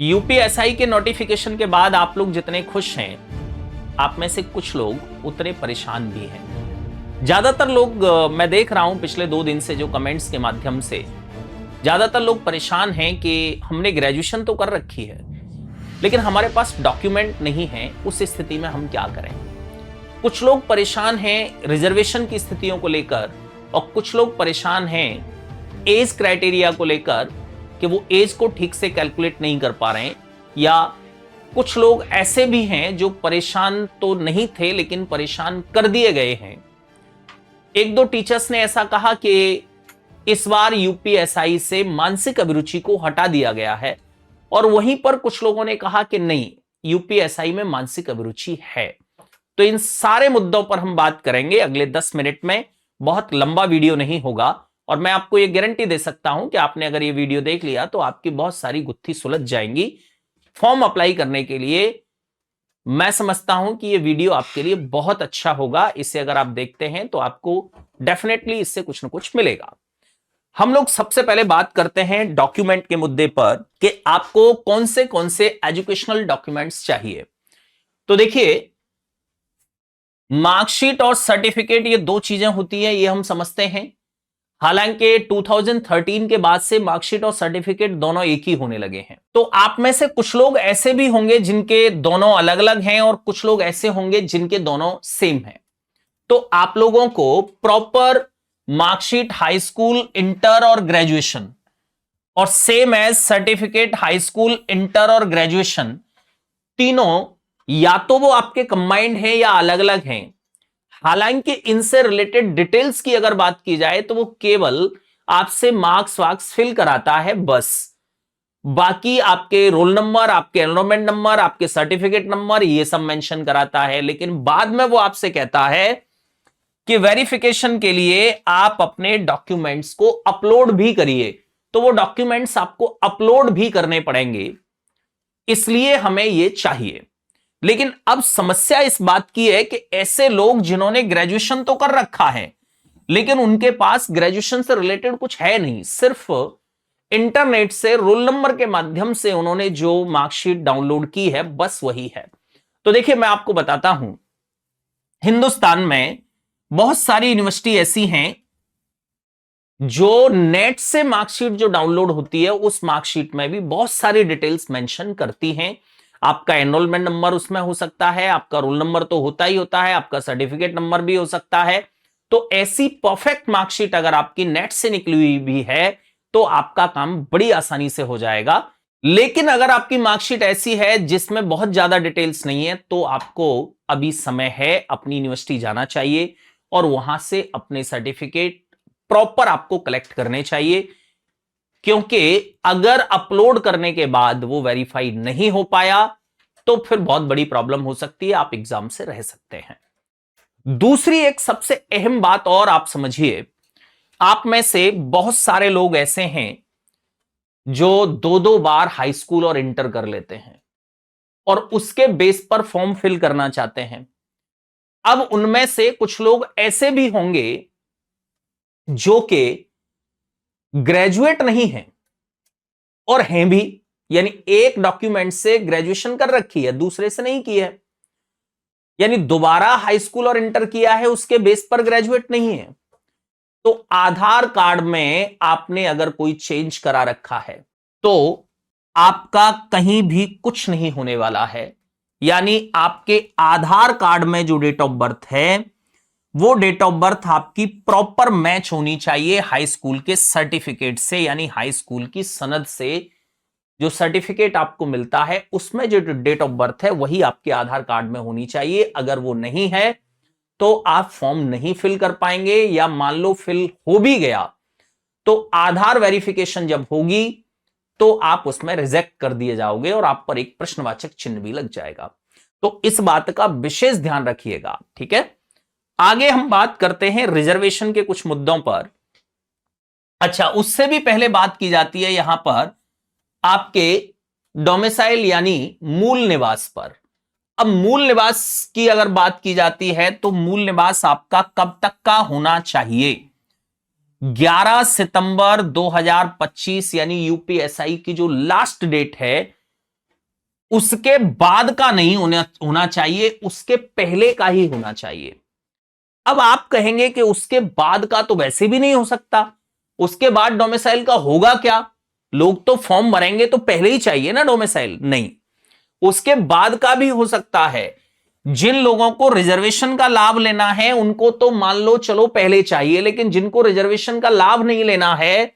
UPSI के notification के बाद आप लोग जितने खुश हैं, आप में से कुछ लोग उतने परेशान भी हैं। ज्यादातर लोग मैं देख रहा हूं पिछले 2 दिन से जो कमेंट्स के माध्यम से ज्यादातर लोग परेशान हैं कि हमने ग्रेजुएशन तो कर रखी है, लेकिन हमारे पास डॉक्यूमेंट नहीं है। उस स्थिति में हम क्या करें? कुछ लोग परेशान हैं रिजर्वेशन की स्थितियों को लेकर, और कुछ लोग परेशान हैं एज क्राइटेरिया को लेकर कि वो एज को ठीक से कैलकुलेट नहीं कर पा रहे हैं, या कुछ लोग ऐसे भी हैं जो परेशान तो नहीं थे लेकिन परेशान कर दिए गए हैं। 1-2 टीचर्स ने ऐसा कहा कि इस बार यूपीएसआई से मानसिक अभिरुचि को हटा दिया गया है, और वहीं पर कुछ लोगों ने कहा कि नहीं, यूपीएसआई में मानसिक अभिरुचि है। तो इन सारे मुद्दों पर हम बात करेंगे अगले 10 मिनट में। बहुत लंबा वीडियो नहीं होगा, और मैं आपको यह गारंटी दे सकता हूं कि आपने अगर ये वीडियो देख लिया तो आपकी बहुत सारी गुत्थी सुलझ जाएंगी। फॉर्म अप्लाई करने के लिए मैं समझता हूं कि ये वीडियो आपके लिए बहुत अच्छा होगा। इसे अगर आप देखते हैं तो आपको डेफिनेटली इससे कुछ ना कुछ मिलेगा। हम लोग सबसे पहले बात करते हैं डॉक्यूमेंट के मुद्दे पर कि आपको कौन से एजुकेशनल डॉक्यूमेंट्स चाहिए। तो देखिए, मार्कशीट और सर्टिफिकेट ये 2 चीजें होती है, ये हम समझते हैं। हालांकि 2013 के बाद से मार्कशीट और सर्टिफिकेट दोनों एक ही होने लगे हैं। तो आप में से कुछ लोग ऐसे भी होंगे जिनके दोनों अलग अलग हैं, और कुछ लोग ऐसे होंगे जिनके दोनों सेम हैं। तो आप लोगों को proper marksheet high school, inter और ग्रेजुएशन, और same as certificate high school, inter और ग्रेजुएशन, तीनों या तो वो आपके कंबाइंड हैं या अलग अलग हैं। हालांकि इनसे रिलेटेड डिटेल्स की अगर बात की जाए तो वो केवल आपसे मार्क्स वार्क्स फिल कराता है बस। बाकी आपके रोल नंबर, आपके एनरोलमेंट नंबर, आपके सर्टिफिकेट नंबर, ये सब मेंशन कराता है। लेकिन बाद में वो आपसे कहता है कि वेरिफिकेशन के लिए आप अपने डॉक्यूमेंट्स को अपलोड भी करिए। तो वो डॉक्यूमेंट्स आपको अपलोड भी करने पड़ेंगे, इसलिए हमें ये चाहिए। लेकिन अब समस्या इस बात की है कि ऐसे लोग जिन्होंने ग्रेजुएशन तो कर रखा है, लेकिन उनके पास ग्रेजुएशन से रिलेटेड कुछ है नहीं, सिर्फ इंटरनेट से रोल नंबर के माध्यम से उन्होंने जो मार्कशीट डाउनलोड की है बस वही है। तो देखिए, मैं आपको बताता हूं, हिंदुस्तान में बहुत सारी यूनिवर्सिटी ऐसी हैं जो नेट से मार्कशीट जो डाउनलोड होती है उस मार्कशीट में भी बहुत सारी डिटेल्स मेंशन करती हैं। आपका एनरोलमेंट नंबर उसमें हो सकता है, आपका रोल नंबर तो होता ही होता है, आपका सर्टिफिकेट नंबर भी हो सकता है। तो ऐसी परफेक्ट मार्कशीट अगर आपकी नेट से निकली हुई भी है तो आपका काम बड़ी आसानी से हो जाएगा। लेकिन अगर आपकी मार्कशीट ऐसी है जिसमें बहुत ज्यादा डिटेल्स नहीं है, तो आपको अभी समय है, अपनी यूनिवर्सिटी जाना चाहिए और वहां से अपने सर्टिफिकेट प्रॉपर आपको कलेक्ट करने चाहिए। क्योंकि अगर अपलोड करने के बाद वो वेरीफाई नहीं हो पाया तो फिर बहुत बड़ी प्रॉब्लम हो सकती है, आप एग्जाम से रह सकते हैं। दूसरी एक सबसे अहम बात और आप समझिए, आप में से बहुत सारे लोग ऐसे हैं जो 2-2 बार हाई स्कूल और इंटर कर लेते हैं और उसके बेस पर फॉर्म फिल करना चाहते हैं। अब उनमें से कुछ लोग ऐसे भी होंगे जो कि ग्रेजुएट नहीं हैं और हैं भी, यानी एक डॉक्यूमेंट से ग्रेजुएशन कर रखी है, दूसरे से नहीं की है, यानी दोबारा हाई स्कूल और इंटर किया है, उसके बेस पर ग्रेजुएट नहीं है। तो आधार कार्ड में आपने अगर कोई चेंज करा रखा है तो आपका कहीं भी कुछ नहीं होने वाला है। यानी आपके आधार कार्ड में जो डेट ऑफ बर्थ है वो डेट ऑफ बर्थ आपकी प्रॉपर मैच होनी चाहिए हाई स्कूल के सर्टिफिकेट से, यानी हाई स्कूल की सनद से जो सर्टिफिकेट आपको मिलता है उसमें जो डेट ऑफ बर्थ है वही आपके आधार कार्ड में होनी चाहिए। अगर वो नहीं है तो आप फॉर्म नहीं फिल कर पाएंगे, या मान लो फिल हो भी गया तो आधार वेरिफिकेशन जब होगी तो आप उसमें रिजेक्ट कर दिए जाओगे और आप पर एक प्रश्नवाचक चिन्ह भी लग जाएगा। तो इस बात का विशेष ध्यान रखिएगा, ठीक है। आगे हम बात करते हैं रिजर्वेशन के कुछ मुद्दों पर। अच्छा, उससे भी पहले बात की जाती है यहां पर आपके डोमिसाइल यानी मूल निवास पर। अब मूल निवास की अगर बात की जाती है तो मूल निवास आपका कब तक का होना चाहिए? 11 सितंबर 2025 यानी यूपीएसआई की जो लास्ट डेट है उसके बाद का नहीं होना चाहिए, उसके पहले का ही होना चाहिए। अब आप कहेंगे कि उसके बाद का तो वैसे भी नहीं हो सकता, उसके बाद डोमिसाइल का होगा क्या? लोग तो फॉर्म भरेंगे तो पहले ही चाहिए ना डोमिसाइल। नहीं, उसके बाद का भी हो सकता है। जिन लोगों को रिजर्वेशन का लाभ लेना है उनको तो मान लो चलो पहले चाहिए, लेकिन जिनको रिजर्वेशन का लाभ नहीं लेना है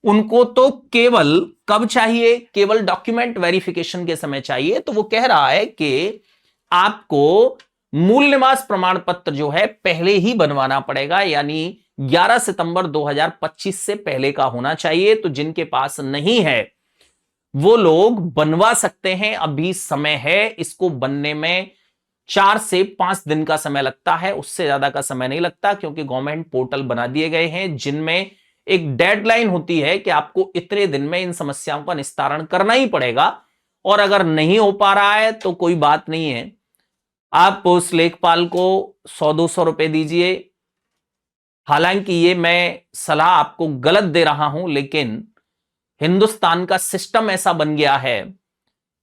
उनको तो केवल कब चाहिए? केवल डॉक्यूमेंट वेरिफिकेशन के समय चाहिए। तो वो कह रहा है कि आपको मूल निवास प्रमाण पत्र जो है पहले ही बनवाना पड़ेगा, यानी 11 सितंबर 2025 से पहले का होना चाहिए। तो जिनके पास नहीं है वो लोग बनवा सकते हैं, अभी समय है। इसको बनने में 4 से 5 दिन का समय लगता है, उससे ज्यादा का समय नहीं लगता, क्योंकि गवर्नमेंट पोर्टल बना दिए गए हैं जिनमें एक डेडलाइन होती है कि आपको इतने दिन में इन समस्याओं का निस्तारण करना ही पड़ेगा। और अगर नहीं हो पा रहा है तो कोई बात नहीं है, आप उस लेखपाल को 100-200 रुपए दीजिए। हालांकि ये मैं सलाह आपको गलत दे रहा हूं, लेकिन हिंदुस्तान का सिस्टम ऐसा बन गया है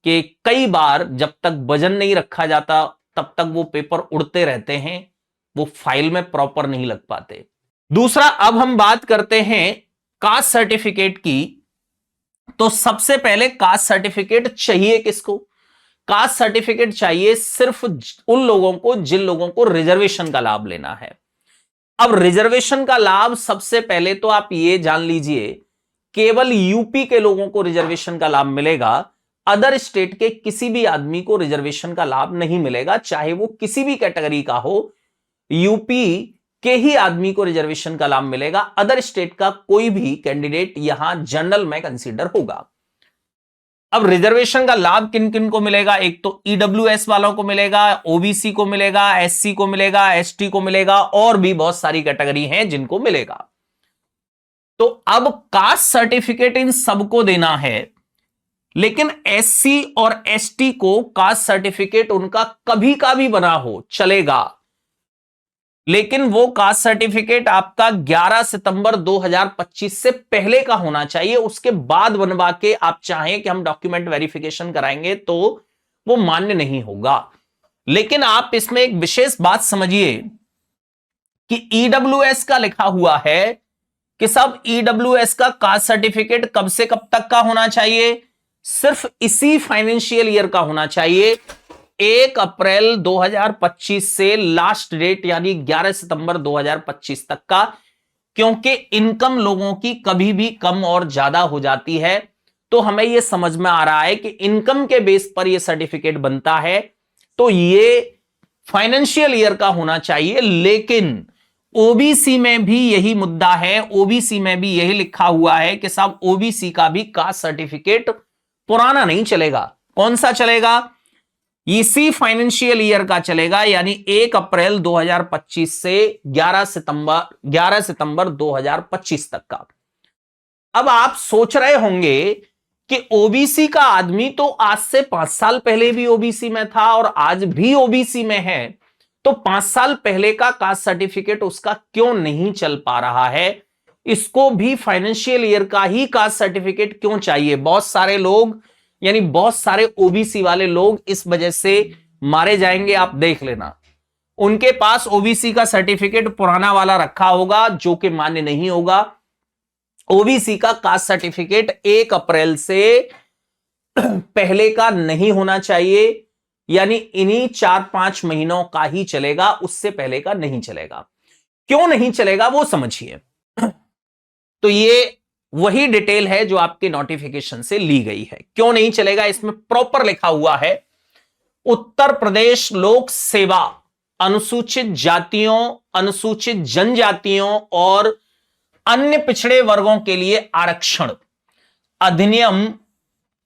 कि कई बार जब तक वजन नहीं रखा जाता तब तक वो पेपर उड़ते रहते हैं, वो फाइल में प्रॉपर नहीं लग पाते। दूसरा, अब हम बात करते हैं कास्ट सर्टिफिकेट की। तो सबसे पहले कास्ट सर्टिफिकेट चाहिए किसको? कास्ट सर्टिफिकेट चाहिए सिर्फ उन लोगों को जिन लोगों को रिजर्वेशन का लाभ लेना है। अब रिजर्वेशन का लाभ सबसे पहले तो आप ये जान लीजिए, केवल यूपी के लोगों को रिजर्वेशन का लाभ मिलेगा। अदर स्टेट के किसी भी आदमी को रिजर्वेशन का लाभ नहीं मिलेगा, चाहे वो किसी भी कैटेगरी का हो। यूपी के ही आदमी को रिजर्वेशन का लाभ मिलेगा, अदर स्टेट का कोई भी कैंडिडेट यहां जनरल में कंसीडर होगा। अब रिजर्वेशन का लाभ किन किन को मिलेगा? एक तो ईडब्ल्यूएस वालों को मिलेगा, ओबीसी को मिलेगा, एससी को मिलेगा, एसटी को मिलेगा, और भी बहुत सारी कैटेगरी हैं जिनको मिलेगा। तो अब कास्ट सर्टिफिकेट इन सबको देना है, लेकिन एससी और एसटी को कास्ट सर्टिफिकेट उनका कभी का भी बना हो चलेगा, लेकिन वो कास्ट सर्टिफिकेट आपका 11 सितंबर 2025 से पहले का होना चाहिए। उसके बाद बनवा के आप चाहें कि हम डॉक्यूमेंट वेरिफिकेशन कराएंगे तो वो मान्य नहीं होगा। लेकिन आप इसमें एक विशेष बात समझिए कि ईडब्ल्यूएस का लिखा हुआ है कि सब ईडब्ल्यूएस का कास्ट सर्टिफिकेट कब से कब तक का होना चाहिए? सिर्फ इसी फाइनेंशियल ईयर का होना चाहिए, 1 अप्रैल 2025 से लास्ट डेट यानी 11 सितंबर 2025 तक का। क्योंकि इनकम लोगों की कभी भी कम और ज्यादा हो जाती है, तो हमें यह समझ में आ रहा है कि इनकम के बेस पर यह सर्टिफिकेट बनता है, तो यह फाइनेंशियल ईयर का होना चाहिए। लेकिन ओबीसी में भी यही मुद्दा है, ओबीसी में भी यही लिखा हुआ है कि साहब ओबीसी का भी कास्ट सर्टिफिकेट पुराना नहीं चलेगा। कौन सा चलेगा? इसी फाइनेंशियल ईयर का चलेगा, यानी 1 अप्रैल 2025 से 11 सितंबर 2025 तक का। अब आप सोच रहे होंगे कि ओबीसी का आदमी तो आज से 5 साल पहले भी ओबीसी में था और आज भी ओबीसी में है, तो 5 साल पहले का कास्ट सर्टिफिकेट उसका क्यों नहीं चल पा रहा है? इसको भी फाइनेंशियल ईयर का ही कास्ट सर्टिफिकेट क्यों चाहिए? बहुत सारे लोग, यानी बहुत सारे ओबीसी वाले लोग इस वजह से मारे जाएंगे, आप देख लेना। उनके पास ओबीसी का सर्टिफिकेट पुराना वाला रखा होगा जो कि मान्य नहीं होगा। ओबीसी का कास्ट सर्टिफिकेट 1 अप्रैल से पहले का नहीं होना चाहिए, यानी इन्हीं 4-5 महीनों का ही चलेगा, उससे पहले का नहीं चलेगा। क्यों नहीं चलेगा वो समझिए। तो ये वही डिटेल है जो आपके नोटिफिकेशन से ली गई है। क्यों नहीं चलेगा इसमें प्रॉपर लिखा हुआ है, उत्तर प्रदेश लोक सेवा अनुसूचित जातियों, अनुसूचित जनजातियों और अन्य पिछड़े वर्गों के लिए आरक्षण अधिनियम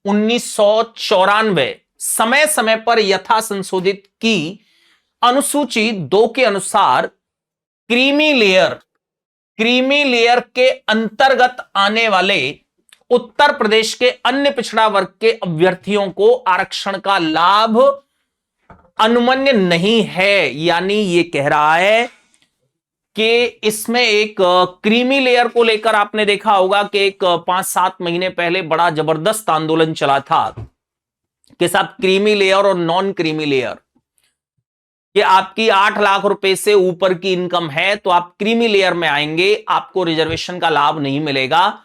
1994 समय समय पर यथा संशोधित की अनुसूची 2 के अनुसार क्रीमी लेयर के अंतर्गत आने वाले उत्तर प्रदेश के अन्य पिछड़ा वर्ग के अभ्यर्थियों को आरक्षण का लाभ अनुमन्य नहीं है। यानी ये कह रहा है कि इसमें एक क्रीमी लेयर को लेकर आपने देखा होगा कि एक 5-7 महीने पहले बड़ा जबरदस्त आंदोलन चला था कि साहब क्रीमी लेयर और नॉन क्रीमी लेयर, कि आपकी 8 लाख रुपए से ऊपर की इनकम है तो आप क्रीमी लेयर में आएंगे, आपको रिजर्वेशन का लाभ नहीं मिलेगा।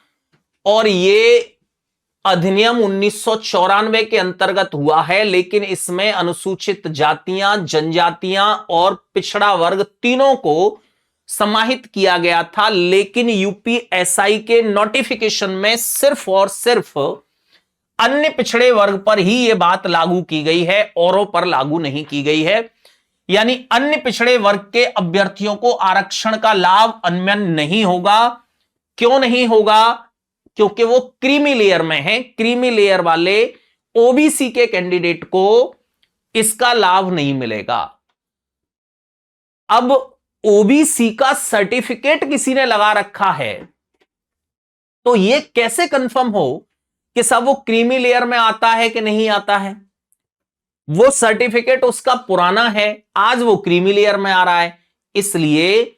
और ये अधिनियम 1994 के अंतर्गत हुआ है, लेकिन इसमें अनुसूचित जातियां, जनजातियां और पिछड़ा वर्ग तीनों को समाहित किया गया था। लेकिन यूपीएसआई के नोटिफिकेशन में सिर्फ और सिर्फ अन्य पिछड़े वर्ग पर ही यह बात लागू की गई है, औरों पर लागू नहीं की गई है। यानी अन्य पिछड़े वर्ग के अभ्यर्थियों को आरक्षण का लाभ अन्वयन नहीं होगा। क्यों नहीं होगा? क्योंकि वो क्रीमी लेयर में है। क्रीमी लेयर वाले ओबीसी के कैंडिडेट को इसका लाभ नहीं मिलेगा। अब ओबीसी का सर्टिफिकेट किसी ने लगा रखा है, तो यह कैसे कंफर्म हो कि सब वो क्रीमी लेयर में आता है कि नहीं आता है? वो सर्टिफिकेट उसका पुराना है, आज वो क्रीमी लेयर में आ रहा है। इसलिए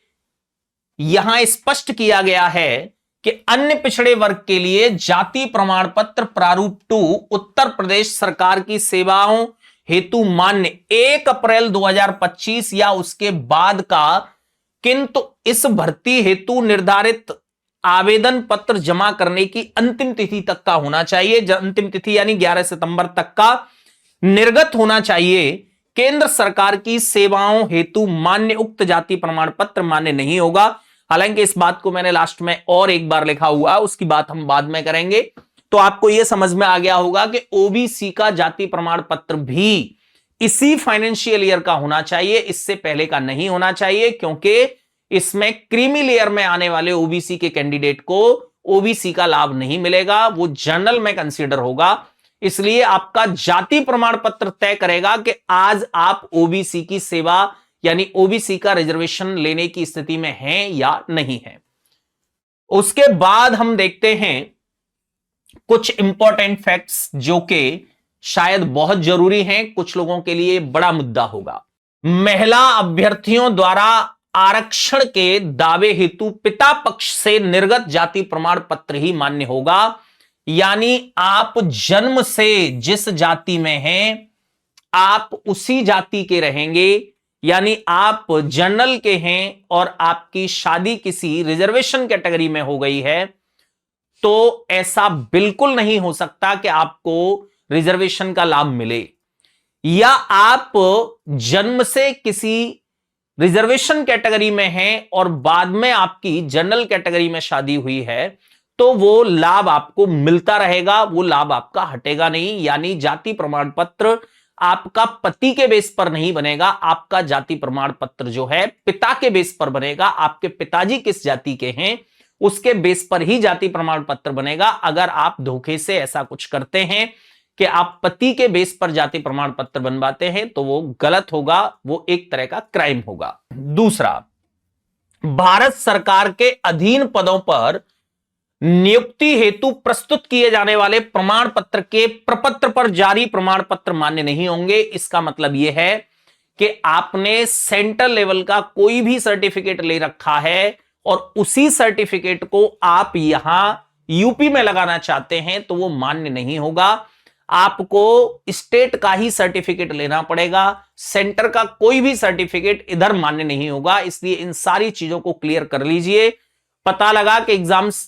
यहां स्पष्ट किया गया है कि अन्य पिछड़े वर्ग के लिए जाति प्रमाण पत्र प्रारूप 2 उत्तर प्रदेश सरकार की सेवाओं हेतु मान्य 1 अप्रैल 2025 या उसके बाद का, किंतु इस भर्ती हेतु निर्धारित आवेदन पत्र जमा करने की अंतिम तिथि तक का होना चाहिए। अंतिम तिथि यानी 11 सितंबर तक का निर्गत होना चाहिए। केंद्र सरकार की सेवाओं हेतु मान्य उक्त जाति प्रमाण पत्र मान्य नहीं होगा। हालांकि इस बात को मैंने लास्ट में और एक बार लिखा हुआ, उसकी बात हम बाद में करेंगे। तो आपको यह समझ में आ गया होगा कि ओबीसी का जाति प्रमाण पत्र भी इसी फाइनेंशियल ईयर का होना चाहिए, इससे पहले का नहीं होना चाहिए, क्योंकि इसमें क्रीमी लेयर में आने वाले ओबीसी के कैंडिडेट को ओबीसी का लाभ नहीं मिलेगा, वो जनरल में कंसीडर होगा। इसलिए आपका जाति प्रमाण पत्र तय करेगा कि आज आप ओबीसी की सेवा यानी ओबीसी का रिजर्वेशन लेने की स्थिति में हैं या नहीं है। उसके बाद हम देखते हैं कुछ इंपॉर्टेंट फैक्ट्स जो कि शायद बहुत जरूरी हैं, कुछ लोगों के लिए बड़ा मुद्दा होगा। महिला अभ्यर्थियों द्वारा आरक्षण के दावे हेतु पिता पक्ष से निर्गत जाति प्रमाण पत्र ही मान्य होगा। यानी आप जन्म से जिस जाति में हैं आप उसी जाति के रहेंगे। यानी आप जनरल के हैं और आपकी शादी किसी रिजर्वेशन कैटेगरी में हो गई है, तो ऐसा बिल्कुल नहीं हो सकता कि आपको रिजर्वेशन का लाभ मिले। या आप जन्म से किसी रिजर्वेशन कैटेगरी में हैं और बाद में आपकी जनरल कैटेगरी में शादी हुई है, तो वो लाभ आपको मिलता रहेगा, वो लाभ आपका हटेगा नहीं। यानी जाति प्रमाण पत्र आपका पति के बेस पर नहीं बनेगा, आपका जाति प्रमाण पत्र जो है पिता के बेस पर बनेगा। आपके पिताजी किस जाति के हैं उसके बेस पर ही जाति प्रमाण पत्र बनेगा। अगर आप धोखे से ऐसा कुछ करते हैं कि आप पति के बेस पर जाति प्रमाण पत्र बनवाते हैं, तो वो गलत होगा, वो एक तरह का क्राइम होगा। दूसरा, भारत सरकार के अधीन पदों पर नियुक्ति हेतु प्रस्तुत किए जाने वाले प्रमाण पत्र के प्रपत्र पर जारी प्रमाण पत्र मान्य नहीं होंगे। इसका मतलब यह है कि आपने सेंट्रल लेवल का कोई भी सर्टिफिकेट ले रखा है और उसी सर्टिफिकेट को आप यहां यूपी में लगाना चाहते हैं, तो वो मान्य नहीं होगा। आपको स्टेट का ही सर्टिफिकेट लेना पड़ेगा, सेंटर का कोई भी सर्टिफिकेट इधर मान्य नहीं होगा। इसलिए इन सारी चीजों को क्लियर कर लीजिए। पता लगा कि एग्जाम्स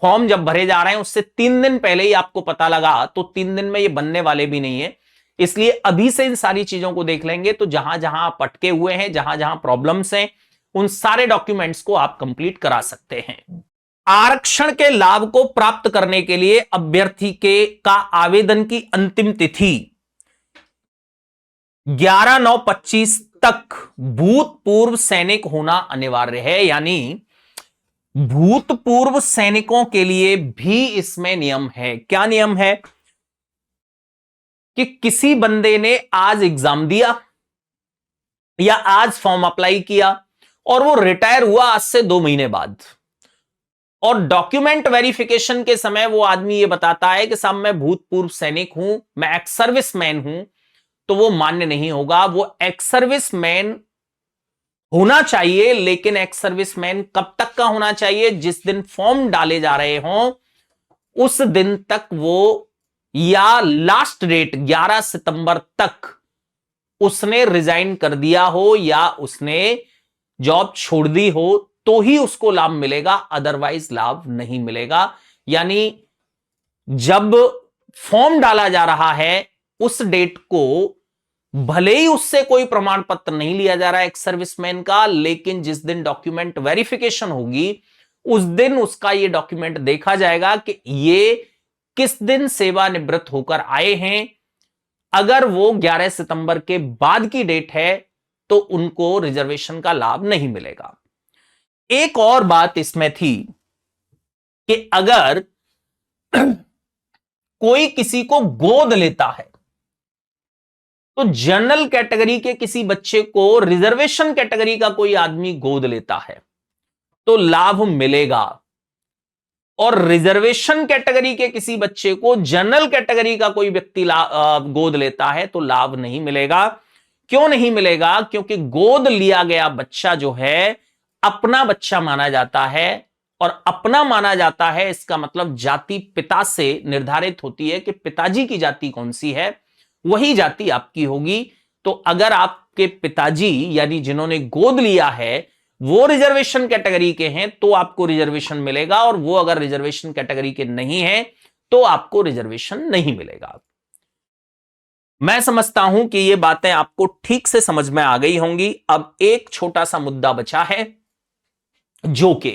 फॉर्म जब भरे जा रहे हैं उससे 3 दिन पहले ही आपको पता लगा, तो 3 दिन में ये बनने वाले भी नहीं है। इसलिए अभी से इन सारी चीजों को देख लेंगे, तो जहां जहां आप अटके हुए हैं, जहां जहां प्रॉब्लम्स हैं, उन सारे डॉक्यूमेंट्स को आप कंप्लीट करा सकते हैं। आरक्षण के लाभ को प्राप्त करने के लिए अभ्यर्थी के का आवेदन की अंतिम तिथि 11/9/25 तक भूतपूर्व सैनिक होना अनिवार्य है। यानी भूतपूर्व सैनिकों के लिए भी इसमें नियम है। क्या नियम है? कि किसी बंदे ने आज एग्जाम दिया या आज फॉर्म अप्लाई किया और वो रिटायर हुआ आज से 2 महीने बाद, और डॉक्यूमेंट वेरिफिकेशन के समय वो आदमी ये बताता है कि साहब मैं भूतपूर्व सैनिक हूं, मैं एक्स सर्विस मैन हूं, तो वो मान्य नहीं होगा। वो एक्स सर्विस मैन होना चाहिए, लेकिन एक्स सर्विसमैन कब तक का होना चाहिए? जिस दिन फॉर्म डाले जा रहे हों उस दिन तक वो या लास्ट डेट 11 सितंबर तक उसने रिजाइन कर दिया हो या उसने जॉब छोड़ दी हो तो ही उसको लाभ मिलेगा, अदरवाइज लाभ नहीं मिलेगा। यानी जब फॉर्म डाला जा रहा है उस डेट को भले ही उससे कोई प्रमाण पत्र नहीं लिया जा रहा है एक्स सर्विसमैन का, लेकिन जिस दिन डॉक्यूमेंट वेरिफिकेशन होगी उस दिन उसका यह डॉक्यूमेंट देखा जाएगा कि ये किस दिन सेवानिवृत्त होकर आए हैं। अगर वो 11 सितंबर के बाद की डेट है तो उनको रिजर्वेशन का लाभ नहीं मिलेगा। एक और बात इसमें थी कि अगर कोई किसी को गोद लेता है तो जनरल कैटेगरी के किसी बच्चे को रिजर्वेशन कैटेगरी का कोई आदमी गोद लेता है तो लाभ मिलेगा, और रिजर्वेशन कैटेगरी के किसी बच्चे को जनरल कैटेगरी का कोई व्यक्ति गोद लेता है तो लाभ नहीं मिलेगा। क्यों नहीं मिलेगा? क्योंकि गोद लिया गया बच्चा जो है अपना बच्चा माना जाता है, और अपना माना जाता है इसका मतलब जाति पिता से निर्धारित होती है कि पिताजी की जाति कौन सी है वही जाति आपकी होगी। तो अगर आपके पिताजी यानी जिन्होंने गोद लिया है वो रिजर्वेशन कैटेगरी के हैं तो आपको रिजर्वेशन मिलेगा, और वो अगर रिजर्वेशन कैटेगरी के नहीं है तो आपको रिजर्वेशन नहीं मिलेगा। मैं समझता हूं कि ये बातें आपको ठीक से समझ में आ गई होंगी। अब एक छोटा सा मुद्दा बचा है जो कि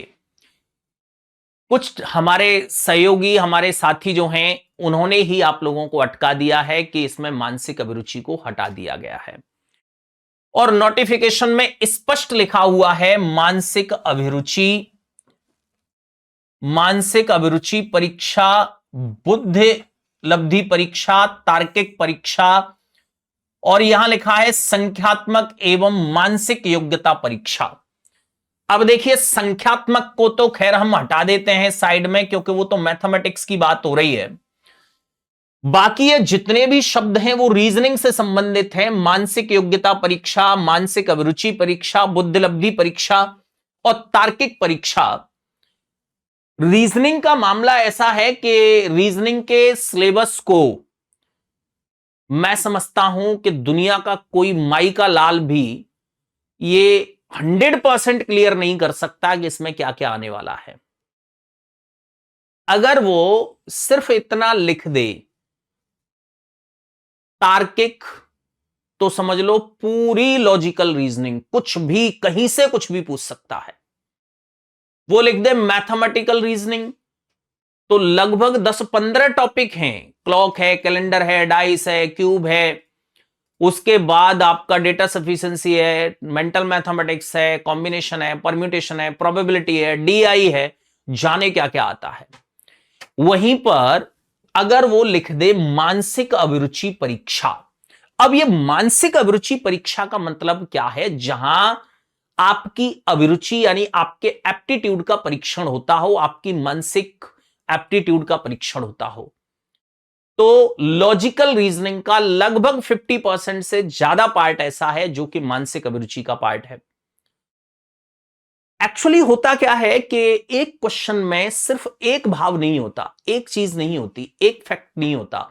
कुछ हमारे सहयोगी हमारे साथी जो हैं उन्होंने ही आप लोगों को अटका दिया है कि इसमें मानसिक अभिरुचि को हटा दिया गया है, और नोटिफिकेशन में स्पष्ट लिखा हुआ है मानसिक अभिरुचि परीक्षा, बुद्धि लब्धि परीक्षा, तार्किक परीक्षा, और यहां लिखा है संख्यात्मक एवं मानसिक योग्यता परीक्षा। अब देखिए संख्यात्मक को तो खैर हम हटा देते हैं साइड में क्योंकि वो तो मैथमेटिक्स की बात हो रही है। बाकी ये जितने भी शब्द हैं वो रीजनिंग से संबंधित हैं। मानसिक योग्यता परीक्षा, मानसिक अभिरुचि परीक्षा, बुद्धिलब्धि परीक्षा और तार्किक परीक्षा। रीजनिंग का मामला ऐसा है कि रीजनिंग के सिलेबस को मैं समझता हूं कि दुनिया का कोई माई का लाल भी ये 100% क्लियर नहीं कर सकता कि इसमें क्या क्या आने वाला है। अगर वो सिर्फ इतना लिख दे तार्किक, तो समझ लो पूरी लॉजिकल रीजनिंग, कुछ भी कहीं से कुछ भी पूछ सकता है। वो लिख दे मैथमेटिकल रीजनिंग, तो लगभग 10-15 टॉपिक हैं। क्लॉक है, कैलेंडर है, डाइस है, क्यूब है, उसके बाद आपका डेटा सफिशिएंसी है, मेंटल मैथमेटिक्स है, कॉम्बिनेशन है, परम्यूटेशन है, प्रोबेबिलिटी है, डीआई है, जाने क्या क्या आता है। वहीं पर अगर वो लिख दे मानसिक अभिरुचि परीक्षा, अब ये मानसिक अभिरुचि परीक्षा का मतलब क्या है? जहां आपकी अभिरुचि यानी आपके एप्टीट्यूड का परीक्षण होता हो, आपकी मानसिक एप्टीट्यूड का परीक्षण होता हो। तो लॉजिकल रीजनिंग का लगभग 50% से ज्यादा पार्ट ऐसा है जो कि मानसिक अभिरुचि का पार्ट है। एक्चुअली होता क्या है कि एक क्वेश्चन में सिर्फ एक भाव नहीं होता, एक चीज नहीं होती, एक फैक्ट नहीं होता,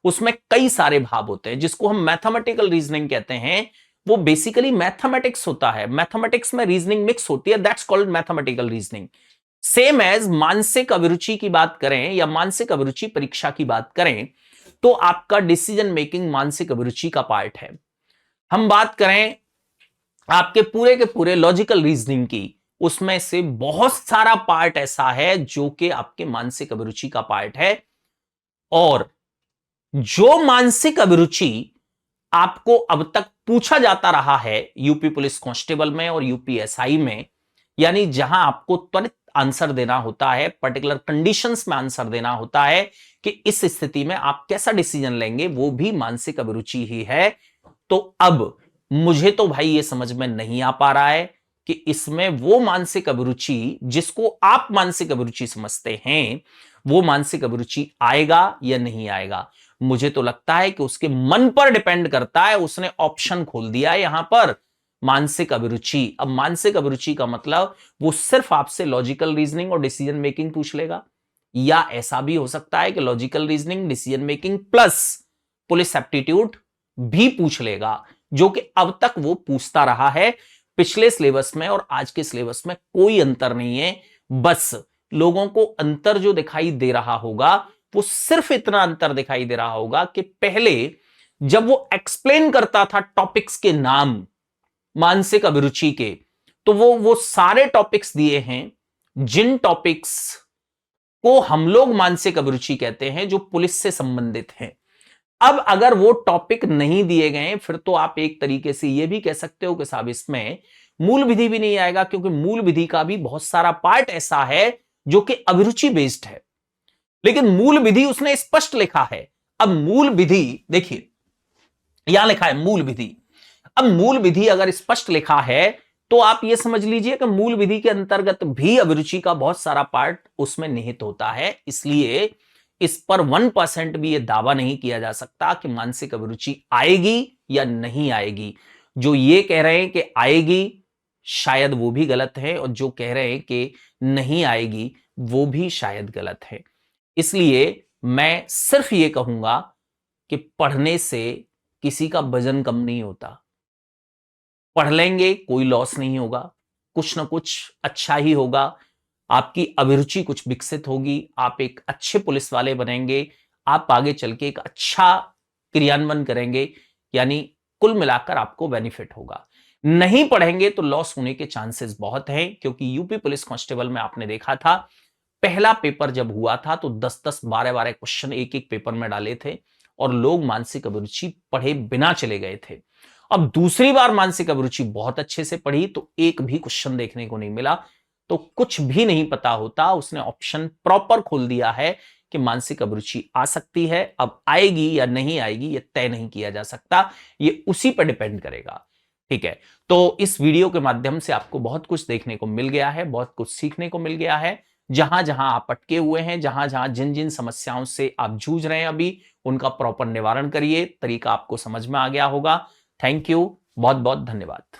उसमें कई सारे भाव होते हैं जिसको हम मैथमेटिकल रीजनिंग कहते हैं। वो बेसिकली मैथमेटिक्स होता है, मैथमेटिक्स में रीजनिंग मिक्स होती है, that's called mathematical reasoning. Same as मानसिक अभिरुचि की बात करें या मानसिक अभिरुचि परीक्षा की बात करें तो आपका डिसीजन मेकिंग मानसिक अभिरुचि का पार्ट है। हम बात करें आपके पूरे के पूरे लॉजिकल रीजनिंग की, उसमें से बहुत सारा पार्ट ऐसा है जो कि आपके मानसिक अभिरुचि का पार्ट है। और जो मानसिक अभिरुचि आपको अब तक पूछा जाता रहा है यूपी पुलिस कांस्टेबल में और यूपीएसआई में, यानी जहां आपको त्वरित आंसर देना होता है, पर्टिकुलर कंडीशंस में आंसर देना होता है कि इस स्थिति में आप कैसा डिसीजन लेंगे, वो भी मानसिक अभिरुचि ही है। तो अब मुझे तो भाई ये समझ में नहीं आ पा रहा है कि इसमें वो मानसिक अभिरुचि जिसको आप मानसिक अभिरुचि समझते हैं वो मानसिक अभिरुचि आएगा या नहीं आएगा। मुझे तो लगता है कि उसके मन पर डिपेंड करता है। उसने ऑप्शन खोल दिया है यहां पर मानसिक अभिरुचि। अब मानसिक अभिरुचि का मतलब वो सिर्फ आपसे लॉजिकल रीजनिंग और डिसीजन मेकिंग पूछ लेगा, या ऐसा भी हो सकता है कि logical reasoning, decision making plus police aptitude भी पूछ लेगा, जो कि अब तक वो पूछता रहा है। पिछले सिलेबस में और आज के सिलेबस में कोई अंतर नहीं है, बस लोगों को अंतर जो दिखाई दे रहा होगा वो सिर्फ इतना अंतर दिखाई दे रहा होगा कि पहले जब वो एक्सप्लेन करता था टॉपिक्स के नाम मानसिक अभिरुचि के, तो वो सारे टॉपिक्स दिए हैं जिन टॉपिक्स को हम लोग मानसिक अभिरुचि कहते हैं, जो पुलिस से संबंधित हैं। अब अगर वो टॉपिक नहीं दिए गए फिर तो आप एक तरीके से यह भी कह सकते हो कि साहब इसमें मूल विधि भी नहीं आएगा, क्योंकि मूल विधि का भी बहुत सारा पार्ट ऐसा है जो कि अभिरुचि बेस्ड है, लेकिन मूल विधि उसने स्पष्ट लिखा है। अब मूल विधि देखिए, यहां लिखा है मूल विधि। अब मूल विधि अगर स्पष्ट लिखा है तो आप यह समझ लीजिए कि मूल विधि के अंतर्गत भी अभिरुचि का बहुत सारा पार्ट उसमें निहित होता है। इसलिए इस पर 1% भी यह दावा नहीं किया जा सकता कि मानसिक अभिरुचि आएगी या नहीं आएगी। जो ये कह रहे हैं कि आएगी शायद वो भी गलत है, और जो कह रहे हैं कि नहीं आएगी वो भी शायद गलत है। इसलिए मैं सिर्फ ये कहूंगा कि पढ़ने से किसी का वजन कम नहीं होता। पढ़ लेंगे कोई लॉस नहीं होगा, कुछ ना कुछ अच्छा ही होगा, आपकी अभिरुचि कुछ विकसित होगी, आप एक अच्छे पुलिस वाले बनेंगे, आप आगे चल के एक अच्छा क्रियान्वयन करेंगे, यानी कुल मिलाकर आपको बेनिफिट होगा। नहीं पढ़ेंगे तो लॉस होने के चांसेस बहुत हैं, क्योंकि यूपी पुलिस कांस्टेबल में आपने देखा था पहला पेपर जब हुआ था तो 10-10, 12-12 क्वेश्चन एक एक पेपर में डाले थे और लोग मानसिक अभिरुचि पढ़े बिना चले गए थे। अब दूसरी बार मानसिक अभिरुचि बहुत अच्छे से पढ़ी तो एक भी क्वेश्चन देखने को नहीं मिला, तो कुछ भी नहीं पता होता, उसने ऑप्शन प्रॉपर खोल दिया है कि मानसिक अभिरुचि आ सकती है। अब आएगी या नहीं आएगी यह तय नहीं किया जा सकता, यह उसी पर डिपेंड करेगा। ठीक है, तो इस वीडियो के माध्यम से आपको बहुत कुछ देखने को मिल गया है, बहुत कुछ सीखने को मिल गया है। जहां जहां आप अटके हुए हैं, जहां जहां जिन जिन समस्याओं से आप जूझ रहे हैं अभी, उनका प्रॉपर निवारण करिए, तरीका आपको समझ में आ गया होगा। थैंक यू, बहुत बहुत धन्यवाद।